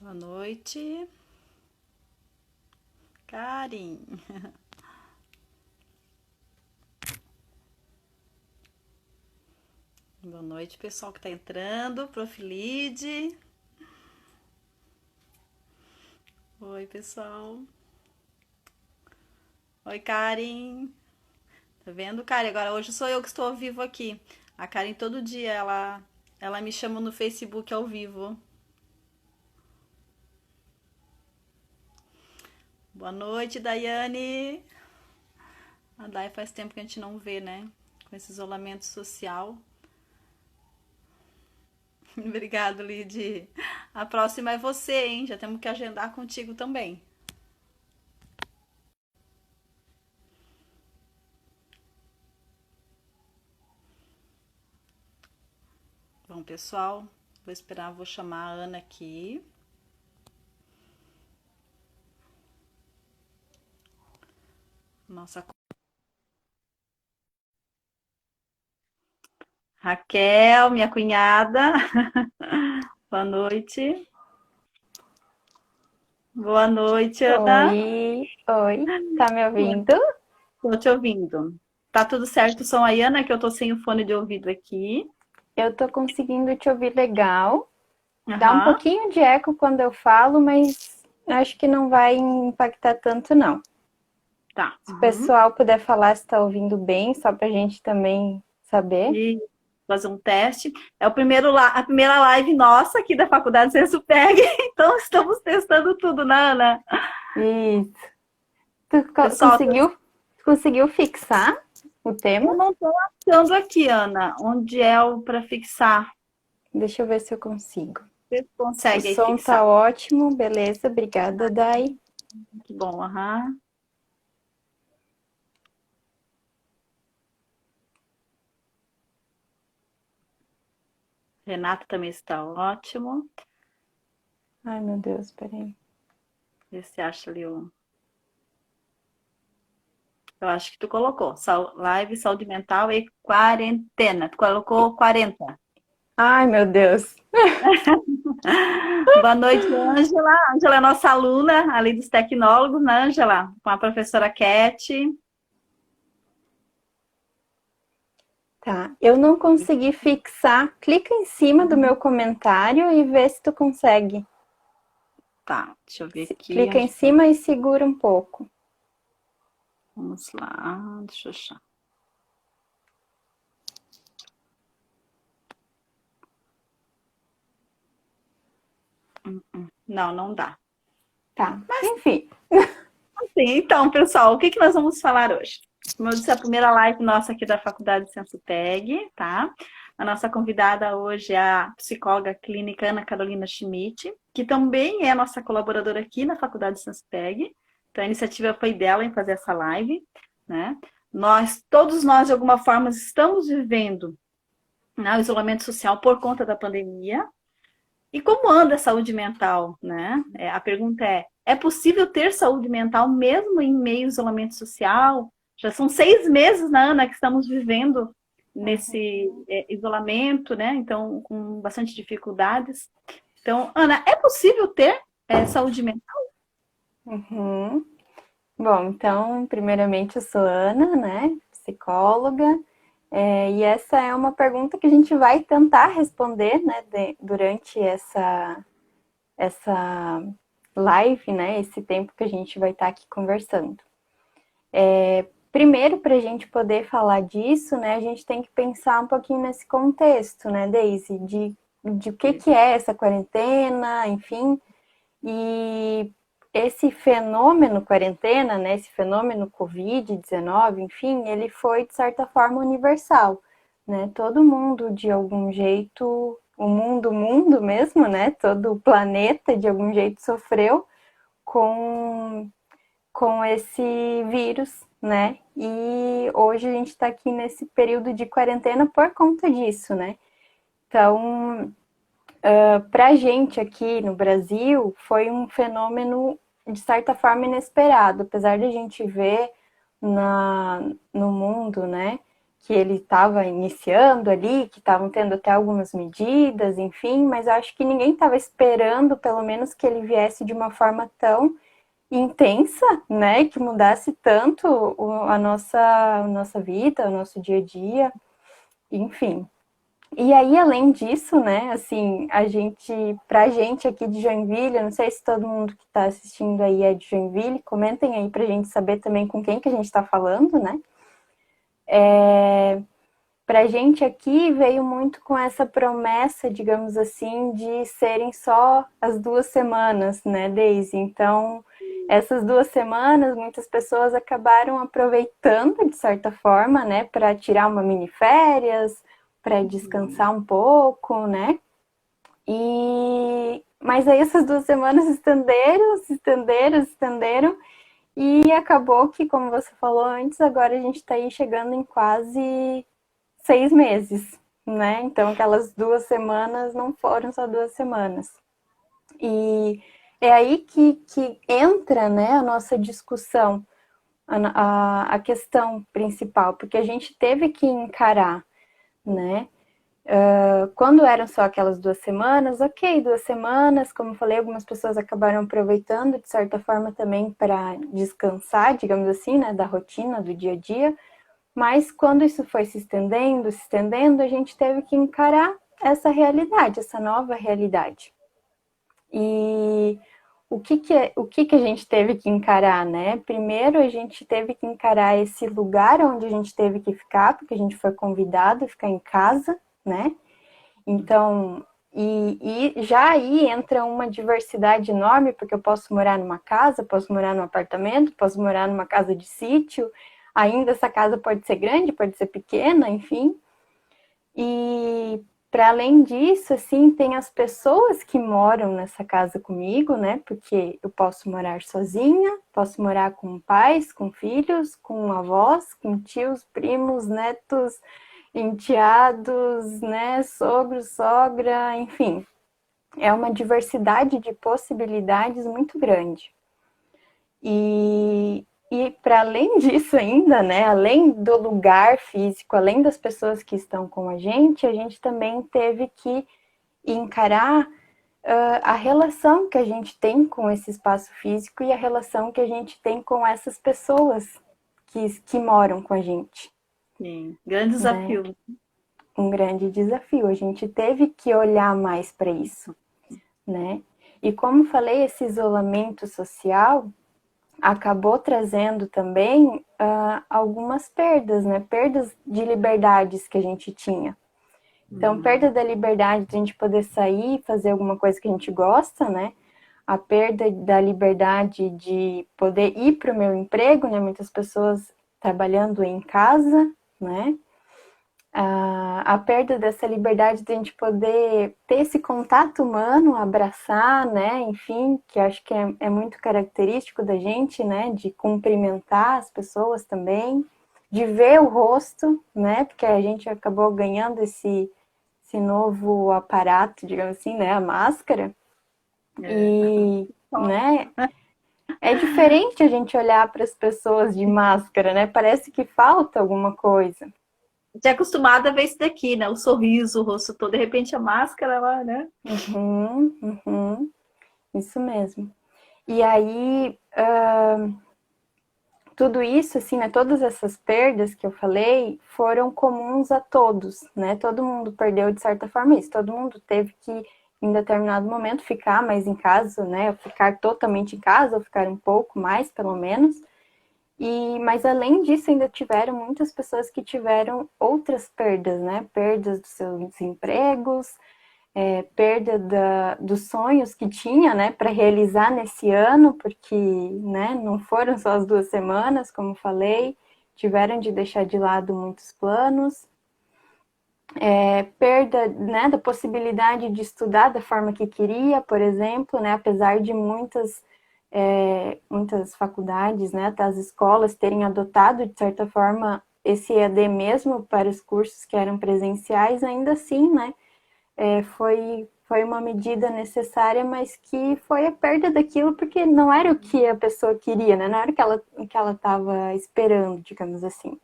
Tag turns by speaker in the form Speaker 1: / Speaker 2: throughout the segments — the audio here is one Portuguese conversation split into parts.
Speaker 1: Boa noite, Karen. Boa noite, pessoal que está entrando. Profilide. Oi, pessoal. Oi, Karen. Tá vendo, Karen? Agora hoje sou eu que estou ao vivo aqui. A Karen todo dia ela me chama no Facebook ao vivo. Boa noite, Daiane. A Dai faz tempo que a gente não vê, né? Com esse isolamento social. Obrigado, Lid. A próxima é você, hein? Já temos que agendar contigo também. Bom, pessoal, vou esperar, vou chamar a Ana aqui. Nossa, Raquel, minha cunhada. Boa noite. Boa noite, Ana.
Speaker 2: Oi, oi, tá me ouvindo?
Speaker 1: Estou te ouvindo. Tá tudo certo o som aí, Ana, que eu tô sem o fone de ouvido aqui.
Speaker 2: Eu tô conseguindo te ouvir legal. Dá um
Speaker 1: Aham,
Speaker 2: pouquinho de eco quando eu falo, mas acho que não vai impactar tanto, não.
Speaker 1: tá.
Speaker 2: Se o
Speaker 1: Uhum.
Speaker 2: pessoal puder falar se tá ouvindo bem, só pra gente também saber.
Speaker 1: E fazer um teste. É o primeiro a primeira live nossa aqui da Faculdade Sensupeg, então estamos testando tudo, né, Ana?
Speaker 2: Isso. Tu
Speaker 1: Pessoal,
Speaker 2: conseguiu fixar o tema?
Speaker 1: eu não estou achando aqui, Ana, onde é o para fixar.
Speaker 2: Deixa eu ver se eu consigo.
Speaker 1: Você
Speaker 2: O
Speaker 1: consegue aí
Speaker 2: som tá
Speaker 1: fixar?
Speaker 2: ótimo, beleza, obrigada, Dai.
Speaker 1: Que bom, aham. Renata também está ótimo.
Speaker 2: Ai, meu Deus, peraí.
Speaker 1: Vê se acha ali o. Eu acho que tu colocou. Live, saúde mental e quarentena. Tu colocou 40.
Speaker 2: Ai, meu Deus.
Speaker 1: Boa noite, Ângela. Ângela é nossa aluna ali dos tecnólogos, né, Ângela? Com a professora Cat.
Speaker 2: Tá, eu não consegui fixar. Clica em cima do meu comentário e vê se tu consegue.
Speaker 1: Tá, deixa eu ver aqui.
Speaker 2: Clica em cima e segura um pouco.
Speaker 1: Vamos lá, deixa eu achar. Não, não dá.
Speaker 2: Tá, enfim.
Speaker 1: Sim, então, pessoal, o que que nós vamos falar hoje? Como eu disse, é a primeira live nossa aqui da Faculdade Sensupeg, tá? A nossa convidada hoje é a psicóloga clínica Ana Carolina Schmidt, que também é nossa colaboradora aqui na Faculdade Sensupeg. Então, a iniciativa foi dela em fazer essa live, né? Todos nós, de alguma forma, estamos vivendo, né, o isolamento social por conta da pandemia. E como anda a saúde mental, né? A pergunta é possível ter saúde mental mesmo em meio ao isolamento social? Já são 6 meses, né, Ana, que estamos vivendo nesse isolamento, né? Então, com bastante dificuldades. Então, Ana, é possível ter saúde mental?
Speaker 2: Uhum. Bom, então, primeiramente eu sou Ana, né? Psicóloga. E essa é uma pergunta que a gente vai tentar responder, né? Durante essa live, né? Esse tempo que a gente vai estar aqui conversando. Primeiro, para a gente poder falar disso, né, a gente tem que pensar um pouquinho nesse contexto, né, Daisy, de o que é essa quarentena, enfim, e esse fenômeno quarentena, né, esse fenômeno Covid-19, enfim, ele foi, de certa forma, universal, né, todo mundo, de algum jeito, o mundo mesmo, né, todo o planeta, de algum jeito, sofreu com esse vírus, né? E hoje a gente está aqui nesse período de quarentena por conta disso, né? Então, para a gente aqui no Brasil, foi um fenômeno de certa forma inesperado, apesar de a gente ver no mundo, né? que ele estava iniciando ali, que estavam tendo até algumas medidas, enfim, mas eu acho que ninguém estava esperando, pelo menos, que ele viesse de uma forma tão intensa, né, que mudasse tanto a nossa vida, o nosso dia a dia, enfim. E aí, além disso, né, assim, pra gente aqui de Joinville, eu não sei se todo mundo que está assistindo aí é de Joinville, comentem aí pra gente saber também com quem que a gente está falando, né? Pra gente aqui veio muito com essa promessa, digamos assim, de serem só as 2 semanas, né, Daisy? Então, essas 2 semanas, muitas pessoas acabaram aproveitando, de certa forma, né, para tirar uma mini férias, para descansar um pouco, né? Mas aí essas 2 semanas se estenderam, se estenderam, se estenderam, e acabou que, como você falou antes, agora a gente está aí chegando em quase 6 meses, né? Então aquelas 2 semanas não foram só 2 semanas. E é aí que entra, né, a nossa discussão, a questão principal, porque a gente teve que encarar, né? Quando eram só aquelas 2 semanas, ok, 2 semanas, como eu falei, algumas pessoas acabaram aproveitando de certa forma também para descansar, digamos assim, né, da rotina, do dia a dia. Mas quando isso foi se estendendo, a gente teve que encarar essa realidade, essa nova realidade. E o que a gente teve que encarar, né? Primeiro, a gente teve que encarar esse lugar onde a gente teve que ficar, porque a gente foi convidado a ficar em casa, né? Então, e já aí entra uma diversidade enorme, porque eu posso morar numa casa, posso morar num apartamento, posso morar numa casa de sítio, ainda essa casa pode ser grande, pode ser pequena, enfim. E para além disso, assim, tem as pessoas que moram nessa casa comigo, né? Porque eu posso morar sozinha, posso morar com pais, com filhos, com avós, com tios, primos, netos, enteados, né? Sogro, sogra, enfim. É uma diversidade de possibilidades muito grande. E para além disso ainda, né, além do lugar físico, além das pessoas que estão com a gente também teve que encarar a relação que a gente tem com esse espaço físico e a relação que a gente tem com essas pessoas que moram com a gente.
Speaker 1: Sim, grande
Speaker 2: Né?
Speaker 1: desafio.
Speaker 2: Um grande desafio. A gente teve que olhar mais para isso, né? E como falei, esse isolamento social acabou trazendo também algumas perdas, né? Perdas de liberdades que a gente tinha. Então, perda da liberdade de a gente poder sair, fazer alguma coisa que a gente gosta, né? A perda da liberdade de poder ir para o meu emprego, né? Muitas pessoas trabalhando em casa, né? A perda dessa liberdade de a gente poder ter esse contato humano, abraçar, né? Enfim, que acho que é muito característico da gente, né? De cumprimentar as pessoas também, de ver o rosto, né? Porque a gente acabou ganhando esse novo aparato, digamos assim, né? A máscara. E, né? É diferente a gente olhar para as pessoas de máscara, né? Parece que falta alguma coisa.
Speaker 1: Já acostumada a ver isso daqui, né? O sorriso, o rosto todo. De repente a máscara lá, né?
Speaker 2: Isso mesmo. E aí, tudo isso, assim, né, todas essas perdas que eu falei foram comuns a todos, né? Todo mundo perdeu de certa forma isso. Todo mundo teve que, em determinado momento, ficar mais em casa, né? Ficar totalmente em casa, ou ficar um pouco mais, pelo menos. Mas além disso, ainda tiveram muitas pessoas que tiveram outras perdas, né? Perdas dos seus empregos, perda dos sonhos que tinha, né, para realizar nesse ano, porque, né, não foram só as 2 semanas, como falei, tiveram de deixar de lado muitos planos, perda, né, da possibilidade de estudar da forma que queria, por exemplo, né, apesar de muitas faculdades, né, até as escolas terem adotado, de certa forma, esse EAD mesmo para os cursos que eram presenciais, ainda assim, né, foi uma medida necessária, mas que foi a perda daquilo porque não era o que a pessoa queria, né? Não era o que ela estava esperando, digamos assim.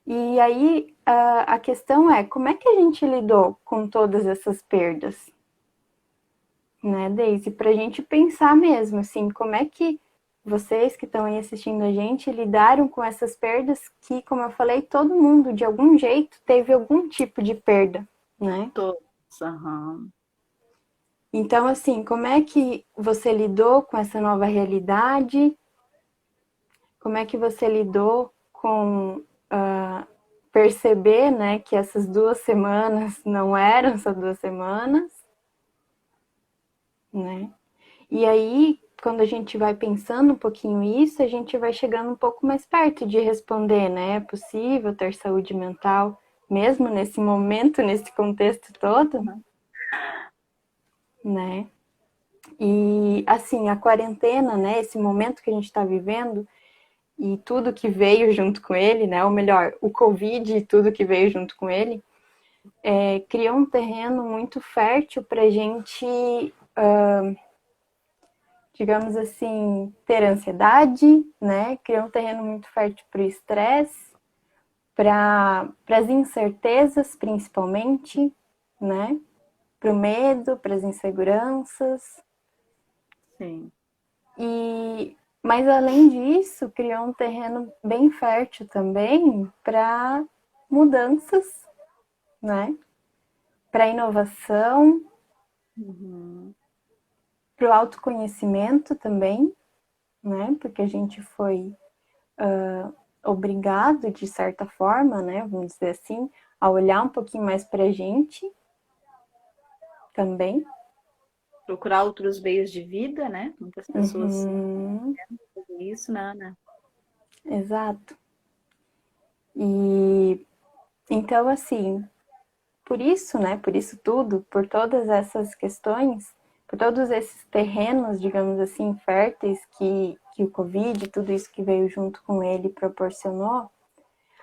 Speaker 2: E aí a questão é, como é que a gente lidou com todas essas perdas? Né, Daisy? Pra gente pensar mesmo, assim, como é que vocês que estão aí assistindo a gente lidaram com essas perdas que, como eu falei, todo mundo, de algum jeito, teve algum tipo de perda, né?
Speaker 1: Todos, aham.
Speaker 2: Então, assim, como é que você lidou com essa nova realidade? Como é que você lidou com perceber, né, que essas 2 semanas não eram só 2 semanas, né? E aí, quando a gente vai pensando um pouquinho isso, a gente vai chegando um pouco mais perto de responder, né? É possível ter saúde mental, mesmo nesse momento, nesse contexto todo, né? E assim, a quarentena, né? Esse momento que a gente está vivendo e tudo que veio junto com ele, né? Ou melhor, o Covid e tudo que veio junto com ele, criou um terreno muito fértil para a gente, digamos assim, ter ansiedade, né? Criou um terreno muito fértil para o estresse, para as incertezas, principalmente, né? Para o medo, para as inseguranças.
Speaker 1: Sim.
Speaker 2: Mas além disso, criou um terreno bem fértil também para mudanças, né? Para inovação,
Speaker 1: Uhum.
Speaker 2: para o autoconhecimento também, né? Porque a gente foi obrigado, de certa forma, né? Vamos dizer assim, a olhar um pouquinho mais para a gente também.
Speaker 1: Procurar outros meios de vida, né? Muitas pessoas
Speaker 2: Uhum,
Speaker 1: fazem isso, né, Ana?
Speaker 2: exato. E então, assim, por isso, né? Por isso tudo, por todas essas questões, por todos esses terrenos, digamos assim, férteis que o Covid, tudo isso que veio junto com ele proporcionou.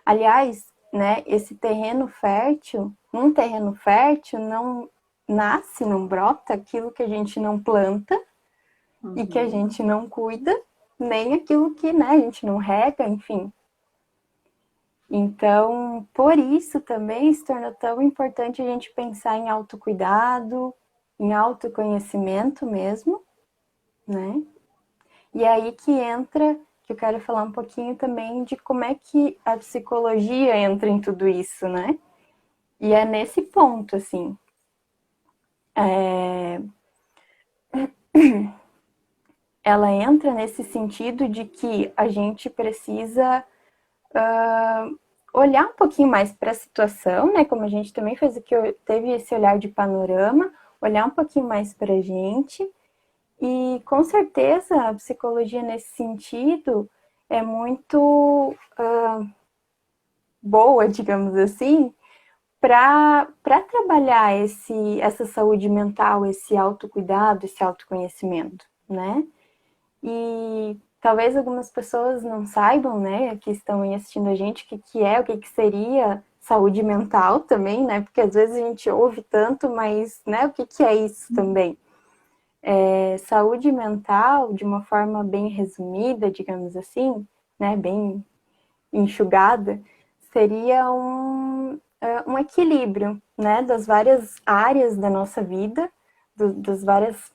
Speaker 2: Aliás, né, esse terreno fértil, num terreno fértil não nasce, não brota aquilo que a gente não planta e que a
Speaker 1: Uhum.
Speaker 2: gente não cuida, nem aquilo que, né, a gente não rega, enfim. Então, por isso também se torna tão importante a gente pensar em autocuidado, em autoconhecimento mesmo, né? E aí que entra, que eu quero falar um pouquinho também de como é que a psicologia entra em tudo isso, né? E é nesse ponto, assim, ela entra nesse sentido de que a gente precisa olhar um pouquinho mais para a situação, né? Como a gente também fez aqui, teve esse olhar de panorama, olhar um pouquinho mais para a gente. E com certeza a psicologia nesse sentido é muito boa, digamos assim, para trabalhar essa saúde mental, esse autocuidado, esse autoconhecimento, né? E talvez algumas pessoas não saibam, né, que estão aí assistindo a gente, o que seria saúde mental também, né? Porque às vezes a gente ouve tanto, mas, né, o que é isso também? Saúde mental, de uma forma bem resumida, digamos assim, né, bem enxugada, seria um equilíbrio, né, das várias áreas da nossa vida, das várias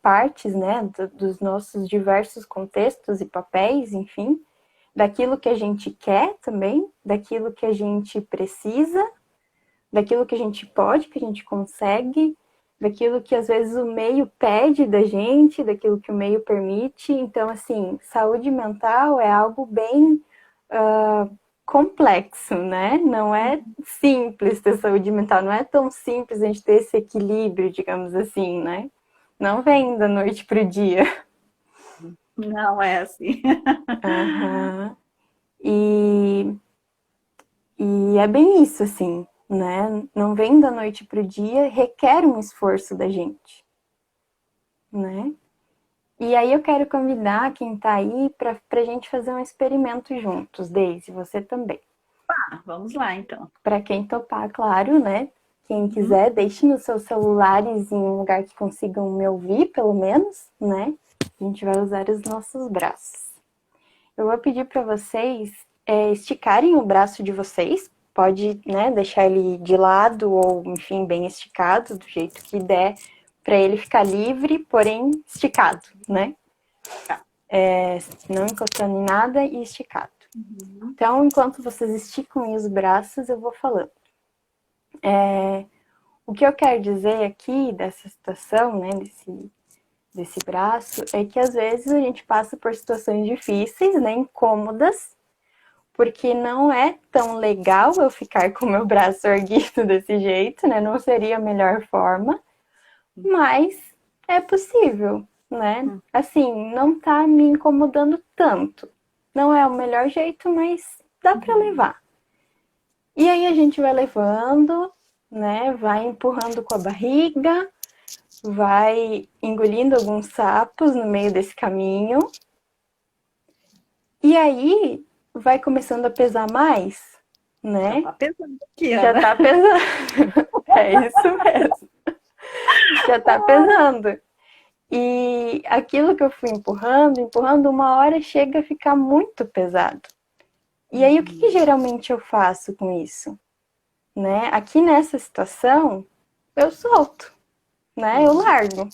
Speaker 2: partes, né, dos nossos diversos contextos e papéis, enfim, daquilo que a gente quer também, daquilo que a gente precisa, daquilo que a gente pode, que a gente consegue, daquilo que às vezes o meio pede da gente, daquilo que o meio permite. Então, assim, saúde mental é algo bem complexo, né? Não é simples ter saúde mental, não é tão simples a gente ter esse equilíbrio, digamos assim, né? Não vem da noite pro dia.
Speaker 1: Não é assim.
Speaker 2: Uhum. E, e é bem isso, assim, né? Não vem da noite pro dia, requer um esforço da gente, né? E aí eu quero convidar quem tá aí para a gente fazer um experimento juntos, Daisy, você também.
Speaker 1: Ah, vamos lá, então.
Speaker 2: Para quem topar, claro, né? Quem
Speaker 1: Uhum.
Speaker 2: quiser, deixe nos seus celulares em um lugar que consigam me ouvir, pelo menos, né? A gente vai usar os nossos braços. Eu vou pedir para vocês esticarem o braço de vocês. Pode, né, deixar ele de lado ou, enfim, bem esticado, do jeito que der, para ele ficar livre, porém esticado, né?
Speaker 1: Tá.
Speaker 2: Não encostando em nada e esticado.
Speaker 1: Uhum.
Speaker 2: Então, enquanto vocês esticam os braços, eu vou falando. O que eu quero dizer aqui dessa situação, né, desse braço, é que às vezes a gente passa por situações difíceis, né, incômodas, porque não é tão legal eu ficar com o meu braço erguido desse jeito, né? Não seria a melhor forma, mas é possível, né? Assim, não tá me incomodando tanto. Não é o melhor jeito, mas dá para levar. E aí a gente vai levando, né? Vai empurrando com a barriga, vai engolindo alguns sapos no meio desse caminho. E aí vai começando a pesar mais, né?
Speaker 1: Já tá pesando aqui,
Speaker 2: Já
Speaker 1: Ana.
Speaker 2: tá pesando. É isso mesmo. Já tá pesando. E aquilo que eu fui empurrando, uma hora chega a ficar muito pesado. E aí o que geralmente eu faço com isso? Né? Aqui nessa situação, eu solto, né? Eu largo.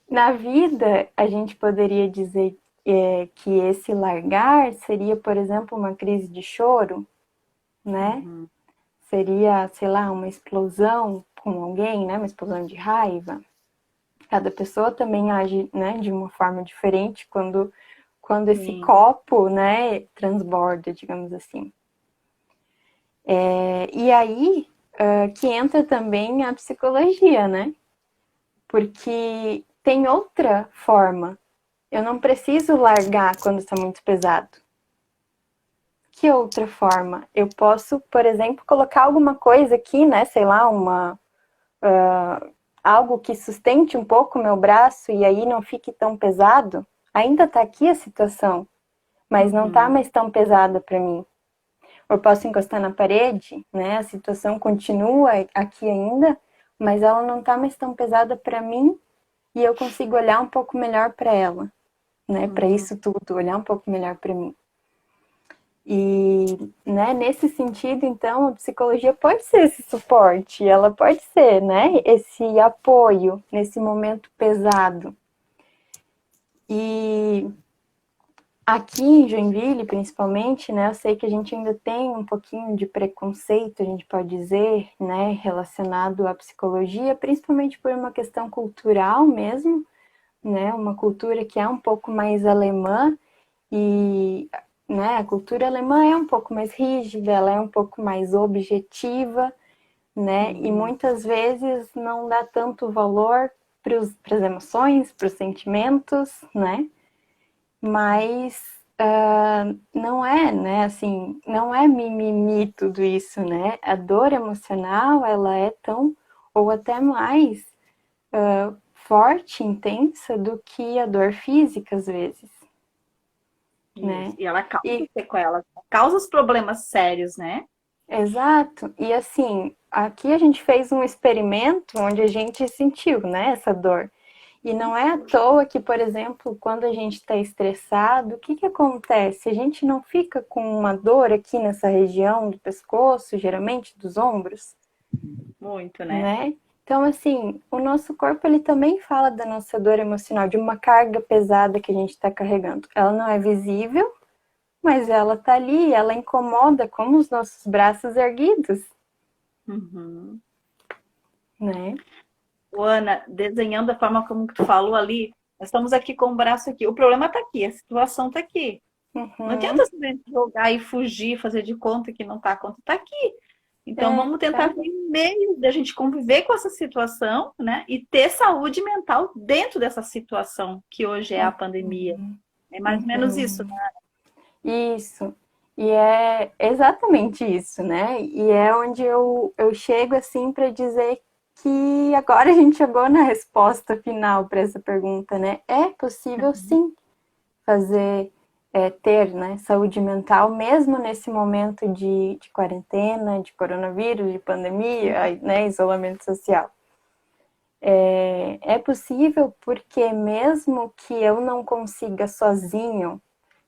Speaker 2: Na vida, a gente poderia dizer que esse largar seria, por exemplo, uma crise de choro, né? Seria, sei lá, uma explosão com alguém, né? Uma explosão de raiva. Cada pessoa também age, né, de uma forma diferente quando esse copo, né, transborda, digamos assim. E aí que entra também a psicologia, né? Porque tem outra forma. Eu não preciso largar quando está muito pesado. Que outra forma? Eu posso, por exemplo, colocar alguma coisa aqui, né? Sei lá, algo que sustente um pouco o meu braço e aí não fique tão pesado. Ainda tá aqui a situação, mas não tá mais tão pesada para mim. Eu posso encostar na parede, né? A situação continua aqui ainda, mas ela não tá mais tão pesada para mim e eu consigo olhar um pouco melhor para ela, né? Para isso tudo, olhar um pouco melhor para mim. E, né, nesse sentido, então, a psicologia pode ser esse suporte, ela pode ser, né, esse apoio nesse momento pesado. E aqui em Joinville, principalmente, né, eu sei que a gente ainda tem um pouquinho de preconceito, a gente pode dizer, né, relacionado à psicologia, principalmente por uma questão cultural mesmo, né, uma cultura que é um pouco mais alemã e, né, a cultura alemã é um pouco mais rígida, ela é um pouco mais objetiva, né, e muitas vezes não dá tanto valor para as emoções, para os sentimentos, né, mas não é, né, assim, não é mimimi tudo isso, né, a dor emocional, ela é tão, ou até mais, forte, intensa do que a dor física, às vezes. Né?
Speaker 1: E ela causa sequelas, causa os problemas sérios, né?
Speaker 2: Exato. E assim, aqui a gente fez um experimento onde a gente sentiu, né, essa dor. E não é à toa que, por exemplo, quando a gente está estressado, o que que acontece? A gente não fica com uma dor aqui nessa região do pescoço, geralmente dos ombros,
Speaker 1: Muito, né?
Speaker 2: né? Então, assim, o nosso corpo ele também fala da nossa dor emocional, de uma carga pesada que a gente está carregando. Ela não é visível, mas ela tá ali, ela incomoda como os nossos braços erguidos, né?
Speaker 1: O Ana, desenhando da forma como tu falou ali, nós estamos aqui com o braço aqui. O problema está aqui, a situação está aqui. Não adianta simplesmente jogar e fugir, fazer de conta que não está, a conta está aqui. Então vamos tentar ver um meio da gente conviver com essa situação, né? E ter saúde mental dentro dessa situação que hoje é a pandemia. É mais ou menos isso, né?
Speaker 2: Isso. E é exatamente isso, né? E é onde eu chego assim para dizer que agora a gente chegou na resposta final para essa pergunta, né? É possível sim fazer, ter, né, saúde mental, mesmo nesse momento de quarentena, de coronavírus, de pandemia, né, isolamento social. É possível porque mesmo que eu não consiga sozinho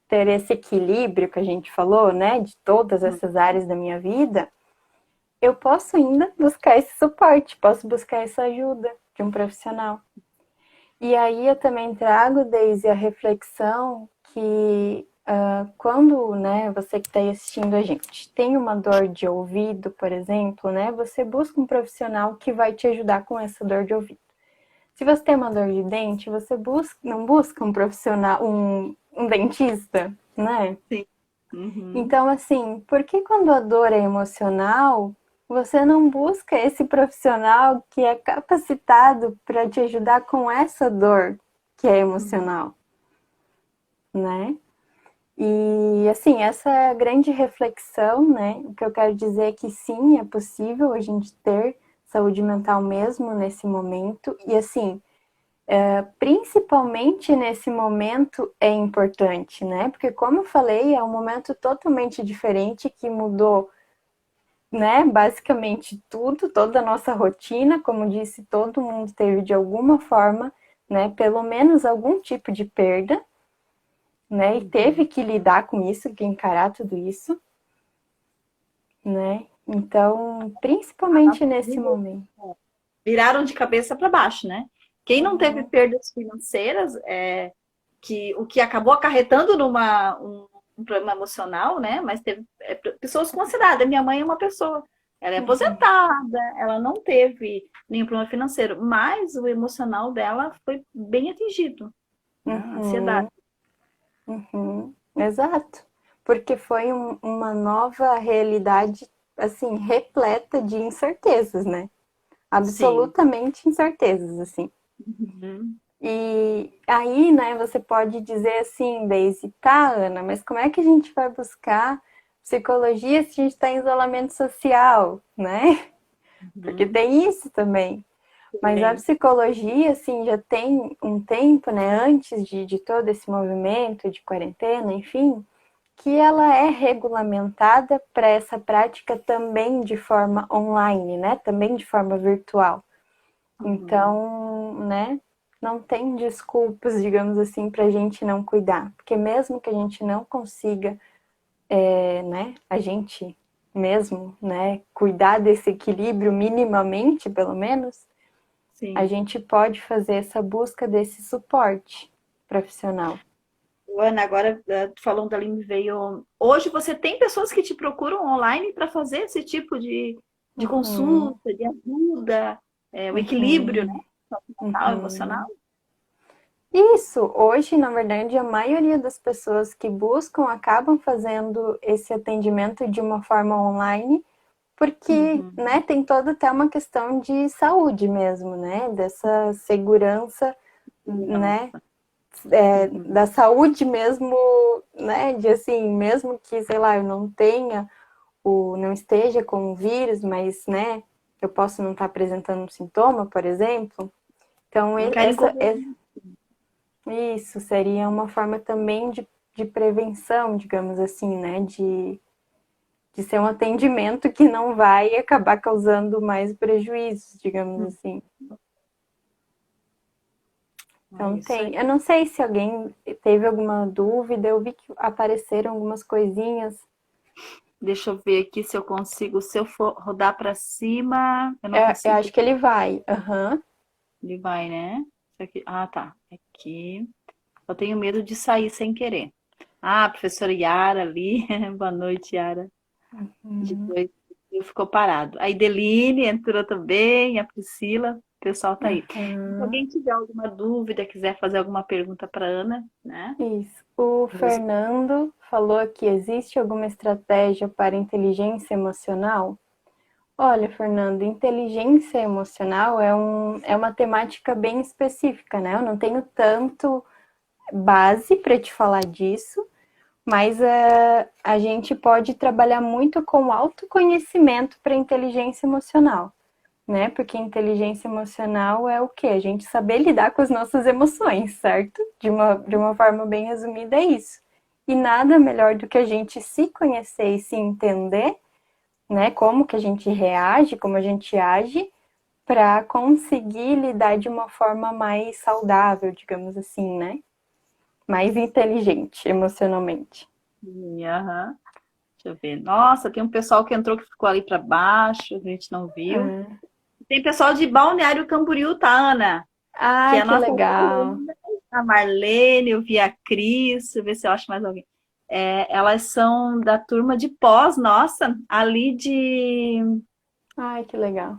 Speaker 2: ter esse equilíbrio que a gente falou, né, de todas essas áreas da minha vida, eu posso ainda buscar esse suporte, posso buscar essa ajuda de um profissional. E aí eu também trago, Deise, a reflexão que quando, né, você que está assistindo a gente, tem uma dor de ouvido, por exemplo, né, você busca um profissional que vai te ajudar com essa dor de ouvido. Se você tem uma dor de dente, você não busca um profissional, um dentista, né?
Speaker 1: Sim. Uhum.
Speaker 2: Então, assim, por que quando a dor é emocional, você não busca esse profissional que é capacitado para te ajudar com essa dor que é
Speaker 1: Uhum.
Speaker 2: emocional, né? E, assim, essa é a grande reflexão, né? O que eu quero dizer é que sim, é possível a gente ter saúde mental mesmo nesse momento. E, assim, principalmente nesse momento é importante, né? Porque como eu falei, é um momento totalmente diferente que mudou, né, basicamente tudo, toda a nossa rotina, como disse, todo mundo teve de alguma forma, né, pelo menos algum tipo de perda, né, e teve
Speaker 1: Uhum.
Speaker 2: que lidar com isso, que encarar tudo isso, né? Então, principalmente nesse momento.
Speaker 1: Viraram de cabeça para baixo, né? Quem não teve
Speaker 2: Uhum,
Speaker 1: perdas financeiras, que o que acabou acarretando um problema emocional, né? Mas teve pessoas com ansiedade. A minha mãe é uma pessoa, ela é
Speaker 2: uhum,
Speaker 1: aposentada, ela não teve nenhum problema financeiro, mas o emocional dela foi bem atingido, né? Ansiedade.
Speaker 2: uhum, uhum. Exato. Porque foi uma nova realidade, assim, repleta de incertezas, né?
Speaker 1: Sim.
Speaker 2: Absolutamente incertezas, assim.
Speaker 1: Uhum.
Speaker 2: E aí, né, você pode dizer assim, Daisy, tá, Ana, mas como é que a gente vai buscar psicologia se a gente está em isolamento social, né? Porque
Speaker 1: Uhum.
Speaker 2: tem isso também. Mas a
Speaker 1: Sim.
Speaker 2: psicologia, assim, já tem um tempo, né, antes de todo esse movimento de quarentena, enfim, que ela é regulamentada para essa prática também de forma online, né? Também de forma virtual.
Speaker 1: Uhum.
Speaker 2: Então, né, não tem desculpas, digamos assim, para a gente não cuidar. Porque mesmo que a gente não consiga, né, a gente mesmo, né, cuidar desse equilíbrio minimamente, pelo menos, a
Speaker 1: Sim.
Speaker 2: gente pode fazer essa busca desse suporte profissional.
Speaker 1: Ana, agora falando dali me veio. Hoje você tem pessoas que te procuram online para fazer esse tipo de
Speaker 2: Uhum,
Speaker 1: consulta, de ajuda, o equilíbrio, né?
Speaker 2: uhum,
Speaker 1: Mental, emocional.
Speaker 2: uhum. Isso, hoje, na verdade, a maioria das pessoas que buscam acabam fazendo esse atendimento de uma forma online, porque,
Speaker 1: Uhum.
Speaker 2: né, tem toda até uma questão de saúde mesmo, né, dessa segurança, né,
Speaker 1: Segurança. Uhum.
Speaker 2: da saúde mesmo, né, de assim, mesmo que, sei lá, eu não tenha, não esteja com o vírus, mas, né, eu posso não estar apresentando um sintoma, por exemplo. Então,
Speaker 1: Não querem correr.
Speaker 2: isso seria uma forma também de prevenção, digamos assim, né? De ser um atendimento que não vai acabar causando mais prejuízos, digamos assim.
Speaker 1: É
Speaker 2: Então
Speaker 1: isso
Speaker 2: tem.
Speaker 1: aí.
Speaker 2: Eu não sei se alguém teve alguma dúvida, eu vi que apareceram algumas coisinhas.
Speaker 1: Deixa eu ver aqui se eu consigo. Se eu for rodar para cima, eu não
Speaker 2: Eu
Speaker 1: consigo.
Speaker 2: acho que ele vai. Aham.
Speaker 1: Ele vai, né? Isso aqui. Ah, tá. Aqui. Eu tenho medo de sair sem querer. Ah, a professora Yara ali. Boa noite, Yara.
Speaker 2: Uhum.
Speaker 1: Depois ficou parado. A Ideline entrou também, a Priscila, o pessoal tá aí. Se
Speaker 2: Uhum.
Speaker 1: alguém tiver alguma dúvida, quiser fazer alguma pergunta para Ana, né?
Speaker 2: Isso. O Fernando falou que existe alguma estratégia para inteligência emocional? Olha, Fernando, inteligência emocional é uma temática bem específica, né? Eu não tenho tanto base para te falar disso, mas a gente pode trabalhar muito com autoconhecimento para inteligência emocional, né? Porque inteligência emocional é o quê? A gente saber lidar com as nossas emoções, certo? De uma forma bem resumida, é isso. E nada melhor do que a gente se conhecer e se entender, né? Como que a gente reage, como a gente age, para conseguir lidar de uma forma mais saudável, digamos assim, né? Mais inteligente emocionalmente.
Speaker 1: Aham. Deixa eu ver. Nossa, tem um pessoal que entrou que ficou ali para baixo, a gente não viu.
Speaker 2: Ah,
Speaker 1: Tem pessoal de Balneário Camboriú, tá, Ana? Que é a
Speaker 2: que
Speaker 1: nossa
Speaker 2: legal.
Speaker 1: aluna, a Marlene, eu vi a Cris, deixa eu ver se eu acho mais alguém. Elas são da turma de pós, nossa, ali
Speaker 2: Ai, que legal.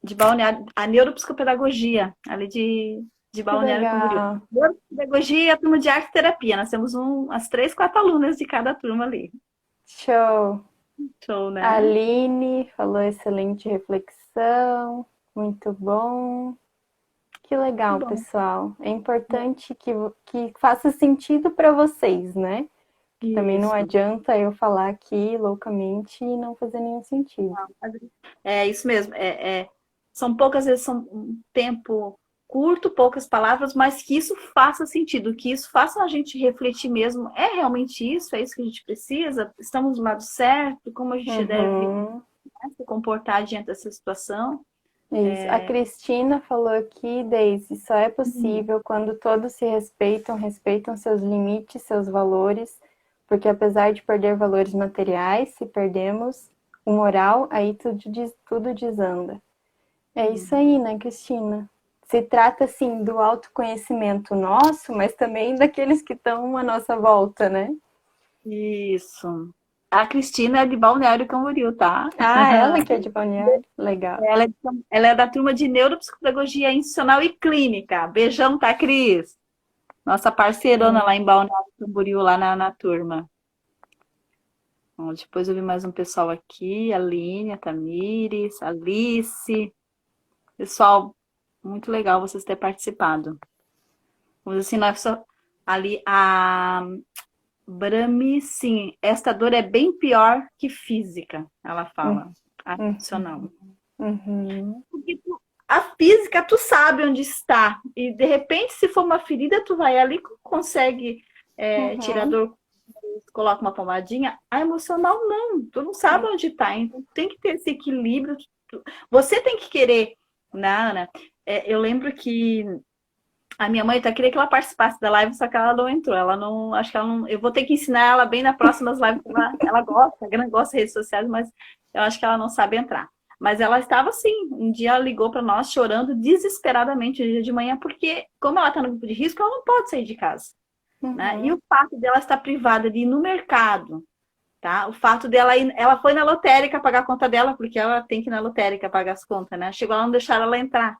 Speaker 1: de Balneário, a neuropsicopedagogia, ali de
Speaker 2: Que
Speaker 1: Balneário Camboriú.
Speaker 2: legal.
Speaker 1: Neuropsicopedagogia e a turma de arte terapia. Nós temos umas 3, 4 alunas de cada turma ali.
Speaker 2: Show.
Speaker 1: Show,
Speaker 2: A
Speaker 1: né?
Speaker 2: Aline falou excelente reflexão. Muito bom. Que
Speaker 1: Que
Speaker 2: legal,
Speaker 1: bom.
Speaker 2: pessoal. É importante que faça sentido para vocês, né? Que também não
Speaker 1: Isso.
Speaker 2: adianta eu falar aqui loucamente e não fazer nenhum sentido.
Speaker 1: É isso mesmo. São poucas vezes, são um tempo curto, poucas palavras, mas que isso faça sentido, que isso faça a gente refletir mesmo. É realmente isso? É isso que a gente precisa? Estamos do lado certo? Como a gente deve,
Speaker 2: Uhum.
Speaker 1: né, se comportar diante dessa situação?
Speaker 2: Isso. A Cristina falou aqui, Daisy, só é
Speaker 1: Hum.
Speaker 2: possível quando todos se respeitam, respeitam seus limites, seus valores, porque apesar de perder valores materiais, se perdemos o moral, aí tudo desanda. É isso aí, né, Cristina? Se trata, assim, do autoconhecimento nosso, mas também daqueles que estão à nossa volta, né?
Speaker 1: Isso. A Cristina é de Balneário Camboriú, tá?
Speaker 2: Ah, ela que é de Balneário? Legal.
Speaker 1: Ela é da turma de Neuropsicopedagogia Institucional e Clínica. Beijão, tá, Cris? Nossa parceirona lá em Balneário Camboriú, lá na turma. Bom, depois eu vi mais um pessoal aqui, a Aline, a Tamires, a Alice. Pessoal, muito legal vocês terem participado. Vamos dizer assim, nós só, ali, a Brami, sim, esta dor é bem pior que física, ela fala, a
Speaker 2: Uhum.
Speaker 1: funcional.
Speaker 2: Uhum.
Speaker 1: Porque a física, tu sabe onde está. E, de repente, se for uma ferida, tu vai ali, consegue tirar
Speaker 2: Uhum.
Speaker 1: dor, coloca uma pomadinha. A emocional, não. Tu não sabe onde está. Então, tem que ter esse equilíbrio. Você tem que querer, né, Ana? Eu lembro que a minha mãe queria que ela participasse da live, só que ela não entrou. Ela não, acho que ela não. Eu vou ter que ensinar ela bem nas próximas lives. Ela gosta, gosta de redes sociais, mas eu acho que ela não sabe entrar. Mas ela estava assim. Um dia ela ligou para nós chorando desesperadamente no dia de manhã, porque, como ela está no grupo de risco, ela não pode sair de casa. Né? E
Speaker 2: Uhum.
Speaker 1: o fato dela estar privada de ir no mercado, tá? O fato dela ir, ela foi na lotérica pagar a conta dela, porque ela tem que ir na lotérica pagar as contas, né? Chegou lá, não deixaram ela entrar.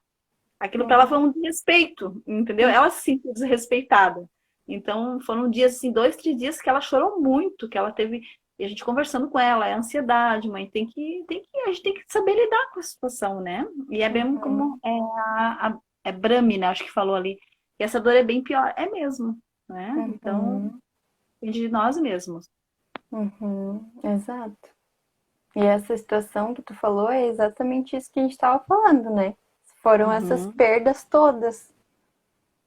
Speaker 1: Aquilo para ela foi
Speaker 2: Uhum.
Speaker 1: um desrespeito, entendeu? Ela se sentiu desrespeitada. Então, foram dias, assim, 2, 3 dias que ela chorou muito, que ela teve. E a gente conversando com ela, é ansiedade, mãe, a gente tem que saber lidar com a situação, né? E é bem como
Speaker 2: Uhum.
Speaker 1: é Brahmi, né? Acho que falou ali, que essa dor é bem pior. É mesmo, né? Então,
Speaker 2: Uhum.
Speaker 1: depende de nós mesmos.
Speaker 2: Uhum. Exato. E essa situação que tu falou é exatamente isso que a gente estava falando, né? Foram essas
Speaker 1: Uhum,
Speaker 2: perdas todas.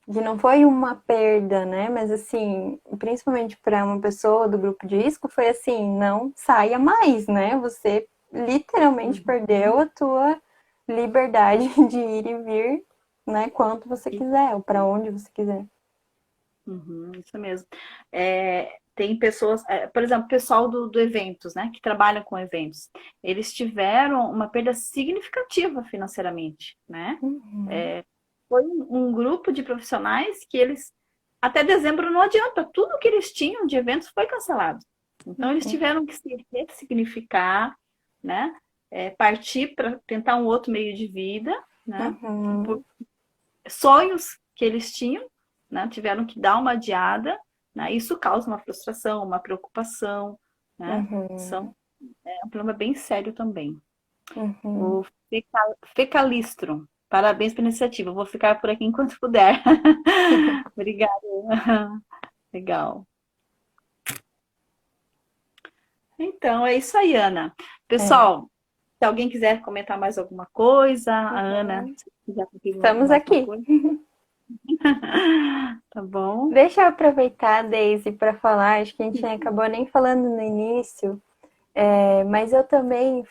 Speaker 2: Que não foi uma perda, né? Mas assim, principalmente para uma pessoa do grupo de risco, foi assim, não saia mais, né? Você literalmente
Speaker 1: uhum.
Speaker 2: perdeu a tua liberdade de ir e vir, né? Quanto você quiser, ou para onde você quiser.
Speaker 1: Uhum, isso mesmo. Tem pessoas, por exemplo, o pessoal do eventos, né, que trabalham com eventos, eles tiveram uma perda significativa financeiramente, né?
Speaker 2: Uhum,
Speaker 1: Foi um grupo de profissionais que eles, até dezembro não adianta, tudo que eles tinham de eventos foi cancelado. Então, eles
Speaker 2: uhum,
Speaker 1: tiveram que se ressignificar, né? Partir para tentar um outro meio de vida, né? Por
Speaker 2: uhum,
Speaker 1: sonhos que eles tinham, né? Tiveram que dar uma adiada, né? Isso causa uma frustração, uma preocupação, né?
Speaker 2: uhum,
Speaker 1: É um problema bem sério também.
Speaker 2: uhum.
Speaker 1: O Fecalistro, parabéns pela iniciativa. Eu vou ficar por aqui enquanto puder. Obrigada. Legal. Então, é isso aí, Ana.
Speaker 2: É.
Speaker 1: Pessoal, se alguém quiser comentar mais alguma coisa, a Ana,
Speaker 2: Uhum.
Speaker 1: se quiser contribuir
Speaker 2: Estamos
Speaker 1: mais uma
Speaker 2: aqui.
Speaker 1: coisa, tá bom?
Speaker 2: Deixa eu aproveitar, Daisy, para falar, acho que a gente acabou nem falando no início. Mas eu também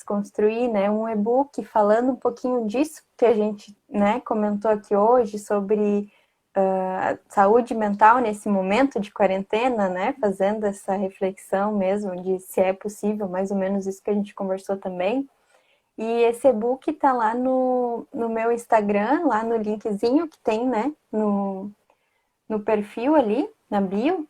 Speaker 2: construí, né, um e-book falando um pouquinho disso que a gente, né, comentou aqui hoje sobre saúde mental nesse momento de quarentena, né, fazendo essa reflexão mesmo de se é possível, mais ou menos isso que a gente conversou também. E esse e-book tá lá no meu Instagram, lá no linkzinho que tem, né, no perfil ali, na bio.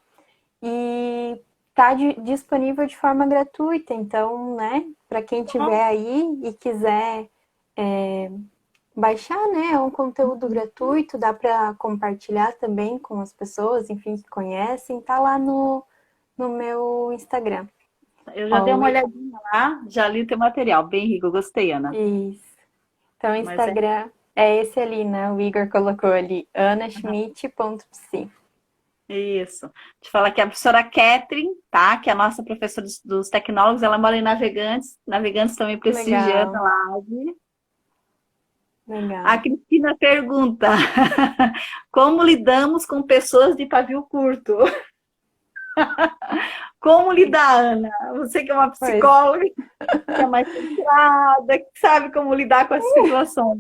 Speaker 2: E tá disponível de forma gratuita. Então, né, para quem tiver aí e quiser baixar, né, é um conteúdo gratuito, dá para compartilhar também com as pessoas, enfim, que conhecem, tá lá no meu Instagram.
Speaker 1: Eu já
Speaker 2: Ó,
Speaker 1: dei uma olhadinha lá, já li o teu material. Bem rico, eu gostei, Ana.
Speaker 2: isso. Então, o
Speaker 1: Mas é
Speaker 2: Instagram é esse ali, né? O Igor colocou ali, anaschmidt.psi.
Speaker 1: isso. Te falar que a professora Catherine, tá? Que é a nossa professora dos tecnólogos, ela mora em Navegantes. Navegantes também prestigiando a
Speaker 2: Legal,
Speaker 1: live. A
Speaker 2: legal.
Speaker 1: Cristina pergunta: como lidamos com pessoas de pavio curto? Como lidar, Ana? Você que é uma
Speaker 2: Pois,
Speaker 1: psicóloga, que é mais centrada, que sabe como lidar com essas situações.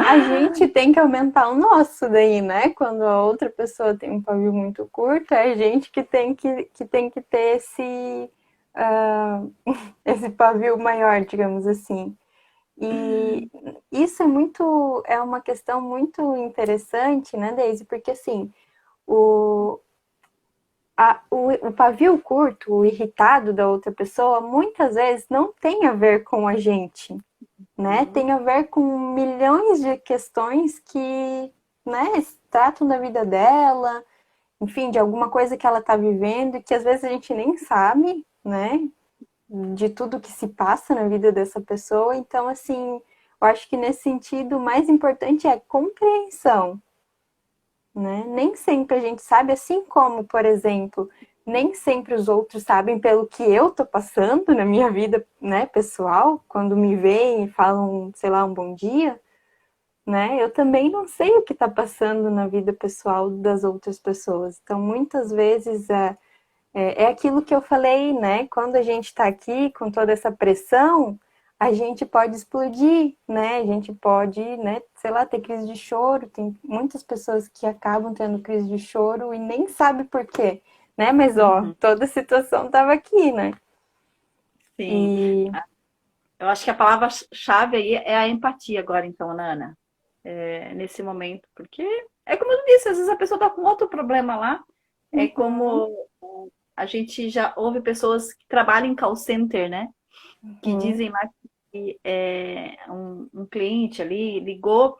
Speaker 2: a gente tem que aumentar o nosso daí, né? Quando a outra pessoa tem um pavio muito curto, é a gente que tem que ter esse pavio maior, digamos assim. E isso é uma questão muito interessante, né, Daisy? Porque assim, o, o pavio curto, o irritado da outra pessoa, muitas vezes não tem a ver com a gente, né? Tem a ver com milhões de questões que, né, tratam da vida dela, enfim, de alguma coisa que ela está vivendo e que às vezes a gente nem sabe, né? De tudo que se passa na vida dessa pessoa. Então, assim, eu acho que nesse sentido, o mais importante é compreensão, né? Nem sempre a gente sabe, assim como, por exemplo, nem sempre os outros sabem pelo que eu tô passando na minha vida, né, pessoal, quando me veem e falam, sei lá, um bom dia, né? Eu também não sei o que tá passando na vida pessoal das outras pessoas. Então, muitas vezes é aquilo que eu falei, né? Quando a gente está aqui com toda essa pressão, a gente pode explodir, né? A gente pode, né, sei lá, ter crise de choro. Tem muitas pessoas que acabam tendo crise de choro e nem sabe por quê, né? Mas ó,
Speaker 1: Uhum,
Speaker 2: toda a situação estava aqui, né?
Speaker 1: sim.
Speaker 2: E
Speaker 1: Eu acho que a palavra-chave aí é a empatia agora, então, né, Ana, nesse momento. Porque é como eu disse, às vezes a pessoa está com outro problema lá. É
Speaker 2: uhum,
Speaker 1: como a gente já ouve pessoas que trabalham em call center, né? Que
Speaker 2: uhum,
Speaker 1: dizem lá que um cliente ali ligou,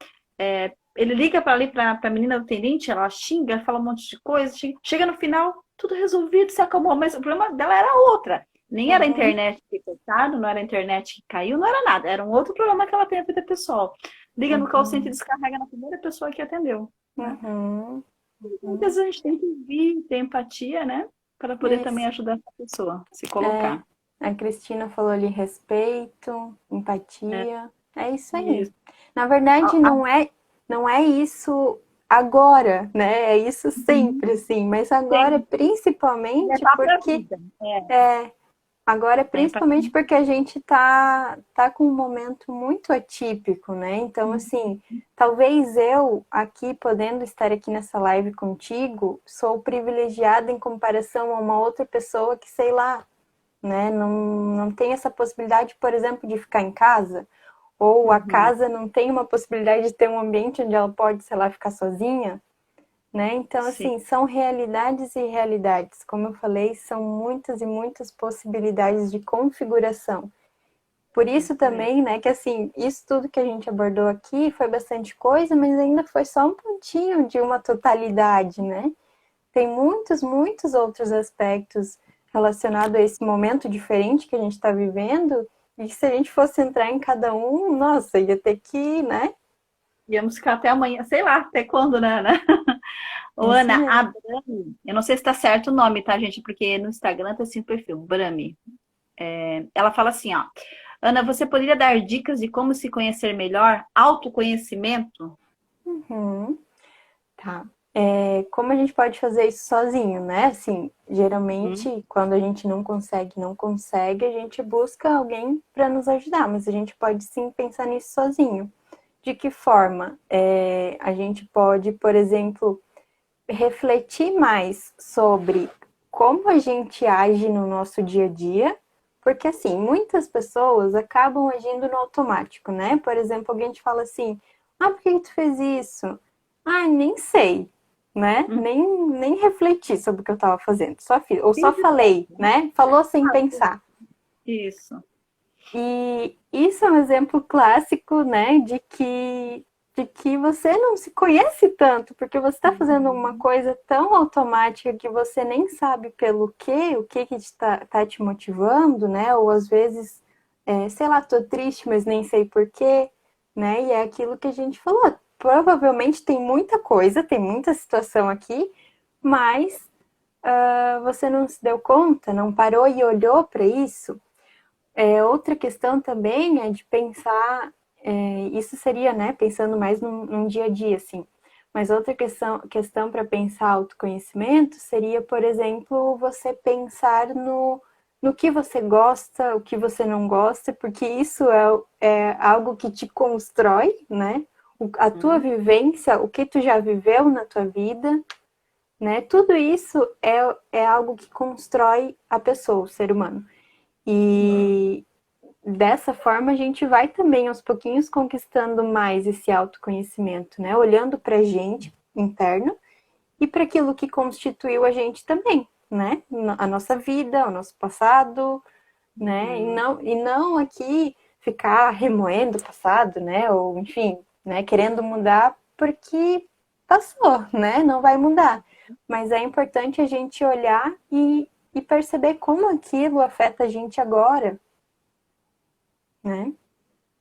Speaker 1: ele liga para ali para a menina do atendente, ela xinga, fala um monte de coisa, chega no final, tudo resolvido, se acalmou, mas o problema dela era outra. Nem era a
Speaker 2: uhum,
Speaker 1: internet que cortaram, não era a internet que caiu, não era nada, era um outro problema que ela tem na vida pessoal. Liga no call center e
Speaker 2: uhum,
Speaker 1: descarrega na primeira pessoa que atendeu, né?
Speaker 2: uhum,
Speaker 1: Muitas
Speaker 2: uhum.
Speaker 1: vezes a gente tem que ouvir, ter empatia, né? Para poder também
Speaker 2: Isso.
Speaker 1: ajudar essa pessoa, se
Speaker 2: É,
Speaker 1: colocar.
Speaker 2: a Cristina falou ali respeito,
Speaker 1: É,
Speaker 2: empatia. É isso aí.
Speaker 1: isso.
Speaker 2: Na verdade, não é isso agora, né? É isso sempre, sim. Mas agora,
Speaker 1: Tem que
Speaker 2: principalmente
Speaker 1: levar para a
Speaker 2: porque
Speaker 1: vida.
Speaker 2: agora,
Speaker 1: A
Speaker 2: principalmente
Speaker 1: empatia.
Speaker 2: porque a gente tá com um momento muito atípico, né? Então, assim, talvez eu aqui, podendo estar aqui nessa live contigo, sou privilegiada em comparação a uma outra pessoa que, sei lá, né? Não tem essa possibilidade, por exemplo, de ficar em casa, ou a
Speaker 1: Uhum.
Speaker 2: casa não tem uma possibilidade de ter um ambiente onde ela pode, sei lá, ficar sozinha, né? Então,
Speaker 1: Sim,
Speaker 2: assim, são realidades e realidades. Como eu falei, são muitas e muitas possibilidades de configuração. Por isso
Speaker 1: isso mesmo.
Speaker 2: também, né, que assim, isso tudo que a gente abordou aqui foi bastante coisa, mas ainda foi só um pontinho de uma totalidade, né? Tem muitos, muitos outros aspectos relacionados a esse momento diferente que a gente está vivendo, e que se a gente fosse entrar em cada um, nossa, ia ter que, né?
Speaker 1: Íamos ficar até amanhã, sei lá, até quando, né, Ana? Ô,
Speaker 2: Isso
Speaker 1: Ana, a
Speaker 2: mesmo.
Speaker 1: Brami, eu não sei se tá certo o nome, tá, gente? Porque no Instagram tá assim o perfil, Brami. Ela fala assim, ó. Ana, você poderia dar dicas de como se conhecer melhor? Autoconhecimento?
Speaker 2: Uhum. Tá. Como a gente pode fazer isso sozinho, né? Assim,
Speaker 1: Uhum.
Speaker 2: geralmente, quando a gente não consegue, a gente busca alguém para nos ajudar, mas a gente pode sim pensar nisso sozinho. De que forma? A gente pode, por exemplo, refletir mais sobre como a gente age no nosso dia a dia, porque assim, muitas pessoas acabam agindo no automático, né? Por exemplo, alguém te fala assim: "Ah, por que tu fez isso?" "Ah, nem sei", né?
Speaker 1: Uhum.
Speaker 2: Nem refleti sobre o que eu estava fazendo, só fiz, ou só
Speaker 1: Isso.
Speaker 2: falei, né? Falou sem pensar.
Speaker 1: Isso.
Speaker 2: E isso é um exemplo clássico, né, de que você não se conhece tanto, porque você está fazendo uma
Speaker 1: Uhum.
Speaker 2: coisa tão automática que você nem sabe pelo quê, o que está tá te motivando, né? Ou às vezes, sei lá, tô triste, mas nem sei por quê, né? E é aquilo que a gente falou. Provavelmente tem muita coisa, tem muita situação aqui, mas você não se deu conta, não parou e olhou para isso. Outra questão também é de pensar, isso seria, né, pensando mais num dia a dia, assim. Mas outra questão para pensar autoconhecimento seria, por exemplo, você pensar no que você gosta, o que você não gosta, porque isso é algo que te constrói, né? A tua
Speaker 1: Uhum.
Speaker 2: vivência, o que tu já viveu na tua vida, né? Tudo isso é algo que constrói a pessoa, o ser humano. E dessa forma a gente vai também aos pouquinhos conquistando mais esse autoconhecimento, né? Olhando para a gente interno e para aquilo que constituiu a gente também, né? A nossa vida, o nosso passado, né?
Speaker 1: Uhum.
Speaker 2: E não aqui ficar remoendo o passado, né? Ou enfim, né? Querendo mudar porque passou, né? Não vai mudar. Mas é importante a gente olhar e perceber como aquilo afeta a gente agora, né?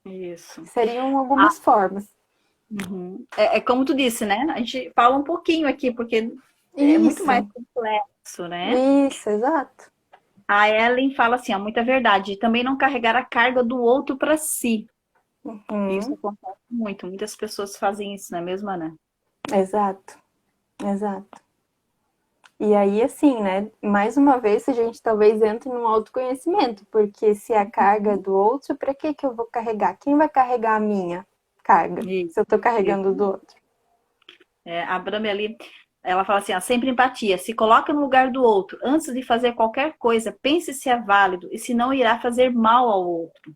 Speaker 1: Isso.
Speaker 2: Seriam
Speaker 1: Ah,
Speaker 2: algumas formas.
Speaker 1: uhum. É como tu disse, né? A gente fala um pouquinho aqui, porque é muito mais
Speaker 2: Isso,
Speaker 1: complexo, né?
Speaker 2: isso, exato.
Speaker 1: A Ellen fala assim, ó, muita verdade. E também não carregar a carga do outro para si. Isso
Speaker 2: Uhum,
Speaker 1: acontece muito. Muitas pessoas fazem isso, não é mesmo, Ana?
Speaker 2: exato, exato. E aí, assim, né, mais uma vez, a gente talvez entre no autoconhecimento, porque se a carga é do outro, para que que eu vou carregar? Quem vai carregar a minha carga,
Speaker 1: Isso,
Speaker 2: se eu tô carregando
Speaker 1: isso.
Speaker 2: do outro?
Speaker 1: A Brahma ali, ela fala assim, ó, sempre empatia. Se coloca no lugar do outro. Antes de fazer qualquer coisa, pense se é válido e se não irá fazer mal ao outro.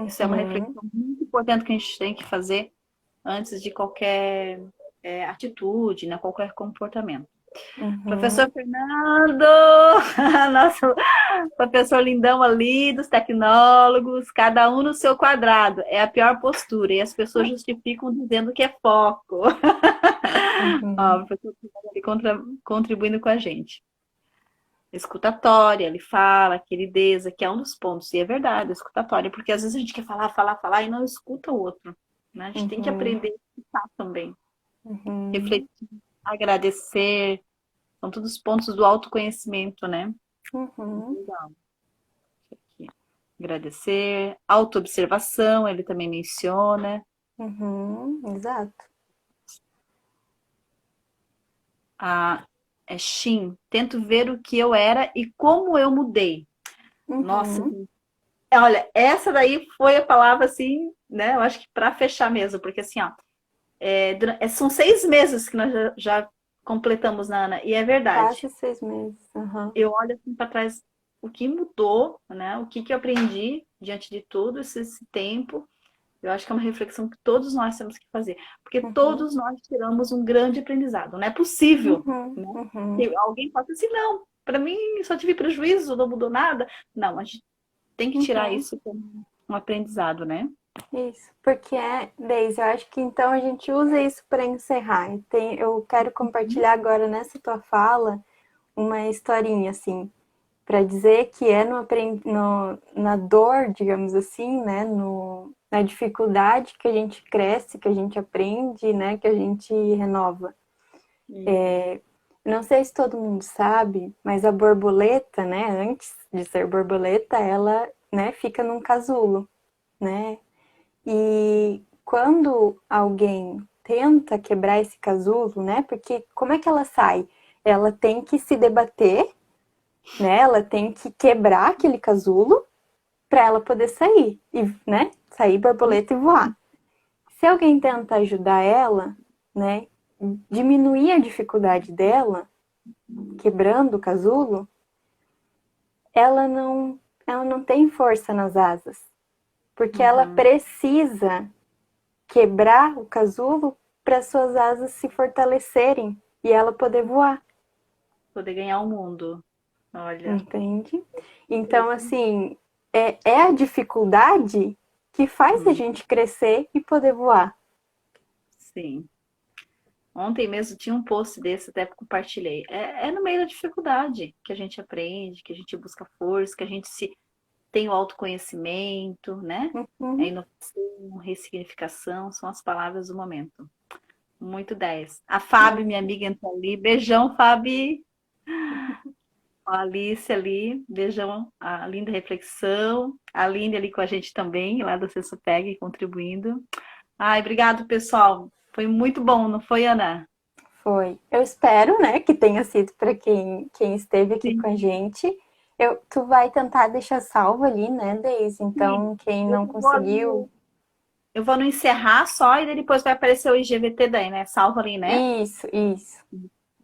Speaker 1: Isso é uma
Speaker 2: Uhum,
Speaker 1: reflexão muito importante que a gente tem que fazer antes de qualquer atitude, né, qualquer comportamento. Professor
Speaker 2: uhum.
Speaker 1: Fernando, nosso professor lindão ali dos tecnólogos, cada um no seu quadrado. É a pior postura e as pessoas justificam dizendo que é foco. Ó,
Speaker 2: Uhum,
Speaker 1: o professor Fernando ali contribuindo com a gente. Escutatória, ele fala, querideza, que é um dos pontos. E é verdade, escutatória, porque às vezes a gente quer falar, falar, falar e não escuta o outro. Né? A gente tem que
Speaker 2: uhum,
Speaker 1: aprender a escutar também.
Speaker 2: uhum,
Speaker 1: Refletir, agradecer. São todos os pontos do autoconhecimento, né?
Speaker 2: uhum,
Speaker 1: Legal. Aqui. Agradecer, autoobservação, ele também menciona.
Speaker 2: uhum, exato.
Speaker 1: A Shin, tento ver o que eu era e como eu mudei. Nossa,
Speaker 2: Uhum,
Speaker 1: olha, essa daí foi a palavra assim, né? Eu acho que para fechar mesmo, porque assim, ó, são 6 meses que nós já completamos, Nana, e é verdade.
Speaker 2: quase 6 meses. Uhum,
Speaker 1: Eu olho assim para trás o que mudou, né? O que eu aprendi diante de tudo esse tempo. Eu acho que é uma reflexão que todos nós temos que fazer, porque
Speaker 2: uhum,
Speaker 1: todos nós tiramos um grande aprendizado. Não é possível,
Speaker 2: uhum,
Speaker 1: né?
Speaker 2: uhum,
Speaker 1: Que alguém possa dizer assim, não, para mim só tive prejuízo, não mudou nada. Não, a gente tem que tirar
Speaker 2: uhum.
Speaker 1: isso como um aprendizado, né?
Speaker 2: Isso, porque Deise, eu acho que então a gente usa isso para encerrar. Eu quero compartilhar agora nessa tua fala uma historinha, assim, para dizer que é na dor, digamos assim, né, na dificuldade que a gente cresce, que a gente aprende, né, que a gente renova.
Speaker 1: Uhum.
Speaker 2: Não sei se todo mundo sabe, mas a borboleta, né, antes de ser borboleta, ela, né, fica num casulo, né? E quando alguém tenta quebrar esse casulo, né? Porque como é que ela sai? Ela tem que se debater, né? Ela tem que quebrar aquele casulo para ela poder sair, e, né? Sair borboleta e voar. Se alguém tenta ajudar ela, né? Diminuir a dificuldade dela, quebrando o casulo, ela não tem força nas asas, porque ela precisa quebrar o casulo para suas asas se fortalecerem e ela poder voar.
Speaker 1: Poder ganhar o mundo. Olha.
Speaker 2: Entende? Então, assim, é a dificuldade que faz a gente crescer e poder voar.
Speaker 1: Sim. Ontem mesmo tinha um post desse, até compartilhei. É no meio da dificuldade que a gente aprende, que a gente busca força, que a gente se tem o autoconhecimento, né? A
Speaker 2: Uhum.
Speaker 1: inovação, ressignificação, são as palavras do momento. Muito 10. A Fábio, minha amiga, entrou ali. Beijão, Fábio. A Alice ali, beijão, a linda reflexão. A Aline ali com a gente também, lá do Sensupeg, contribuindo. Ai, obrigado, pessoal. Foi muito bom, não foi, Ana?
Speaker 2: Foi. Eu espero, né, que tenha sido para quem esteve aqui com a
Speaker 1: Sim,
Speaker 2: gente. Tu vai tentar deixar salvo ali, né, Deise?
Speaker 1: sim.
Speaker 2: Então, quem
Speaker 1: Eu
Speaker 2: não
Speaker 1: vou
Speaker 2: conseguiu,
Speaker 1: no, eu vou no encerrar só e daí depois vai aparecer o IGVT daí, né? Salva ali, né?
Speaker 2: isso, isso.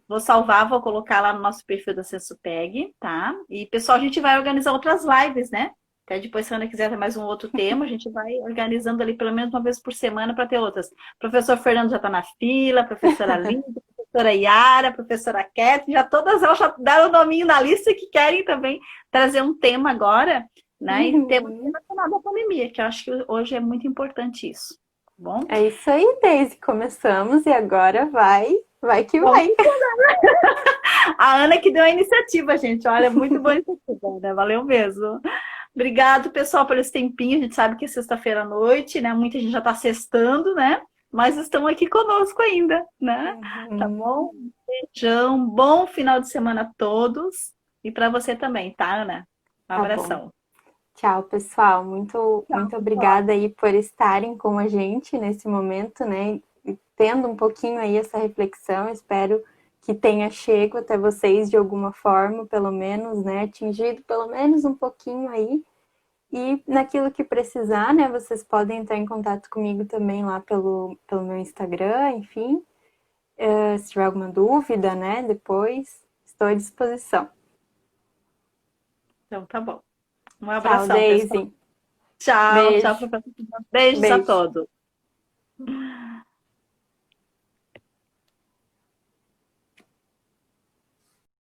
Speaker 1: Vou salvar, vou colocar lá no nosso perfil da Sensupeg, tá? E, pessoal, a gente vai organizar outras lives, né? Até depois, se a Ana quiser ter mais um outro tema, a gente vai organizando ali pelo menos uma vez por semana para ter outras. Professor Fernando já está na fila, professora Linda, professora Yara, professora Cat, já todas elas já deram o nominho na lista que querem também trazer um tema agora, né? E tema
Speaker 2: Uhum.
Speaker 1: relacionado à pandemia, que eu acho que hoje é muito importante isso, tá bom?
Speaker 2: É isso aí, Deise. Começamos e agora vai que
Speaker 1: Vamos.
Speaker 2: vai.
Speaker 1: A Ana que deu a iniciativa, gente. Olha, muito boa iniciativa, né? Valeu mesmo. Obrigado, pessoal, por esse tempinho. A gente sabe que é sexta-feira à noite, né? Muita gente já está sextando, né? Mas estão aqui conosco ainda, né? Tá
Speaker 2: Uhum.
Speaker 1: bom? Beijão, bom final de semana a todos. E para você também, tá, Ana? Um
Speaker 2: Tá bom.
Speaker 1: abração.
Speaker 2: Tchau, pessoal. Muito,
Speaker 1: Tchau,
Speaker 2: muito
Speaker 1: pessoal.
Speaker 2: obrigada aí por estarem com a gente nesse momento, né? E tendo um pouquinho aí essa reflexão. Espero que tenha chego até vocês de alguma forma, pelo menos, né? Atingido pelo menos um pouquinho aí. E naquilo que precisar, né? Vocês podem entrar em contato comigo também lá pelo meu Instagram, enfim. Se tiver alguma dúvida, né? Depois estou à disposição.
Speaker 1: Então, tá bom. Um
Speaker 2: Tchau,
Speaker 1: abração, pessoal.
Speaker 2: Daisy.
Speaker 1: Tchau, tchau,
Speaker 2: Beijo.
Speaker 1: professor. Beijos a
Speaker 2: Beijo.
Speaker 1: todos.